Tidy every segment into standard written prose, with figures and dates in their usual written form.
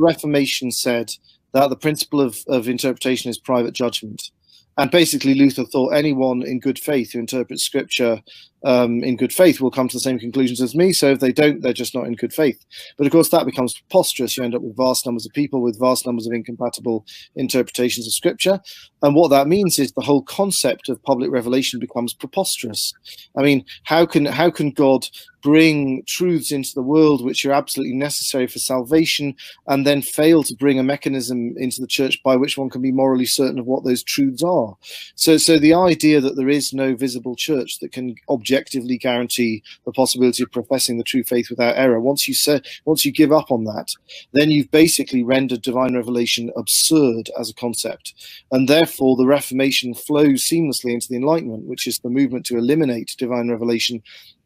the Reformation said that the principle of interpretation is private judgment. And basically, Luther thought anyone in good faith who interprets Scripture in good faith will come to the same conclusions as me. So if they don't, they're just not in good faith. But of course, that becomes preposterous. You end up with vast numbers of people with vast numbers of incompatible interpretations of Scripture. And what that means is the whole concept of public revelation becomes preposterous. I mean, how can God bring truths into the world which are absolutely necessary for salvation, and then fail to bring a mechanism into the church by which one can be morally certain of what those truths are? So the idea that there is no visible church that can objectively guarantee the possibility of professing the true faith without error, once you give up on that, then you've basically rendered divine revelation absurd as a concept. And therefore the Reformation flows seamlessly into the Enlightenment, which is the movement to eliminate divine revelation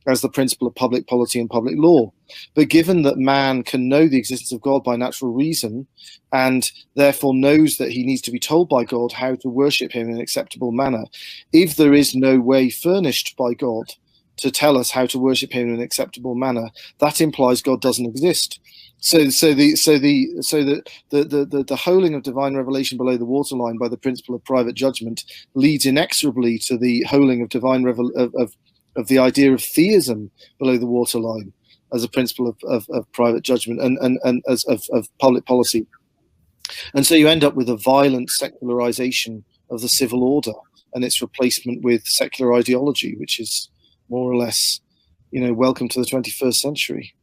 as the principle of public polity and public law. But given that man can know the existence of God by natural reason, and therefore knows that he needs to be told by God how to worship him in an acceptable manner, if there is no way furnished by God to tell us how to worship him in an acceptable manner, that implies God doesn't exist. So the holding of divine revelation below the waterline by the principle of private judgment leads inexorably to the holding of divine of the idea of theism below the waterline as a principle of private judgment and as of public policy. And so you end up with a violent secularization of the civil order and its replacement with secular ideology, which is more or less, welcome to the 21st century.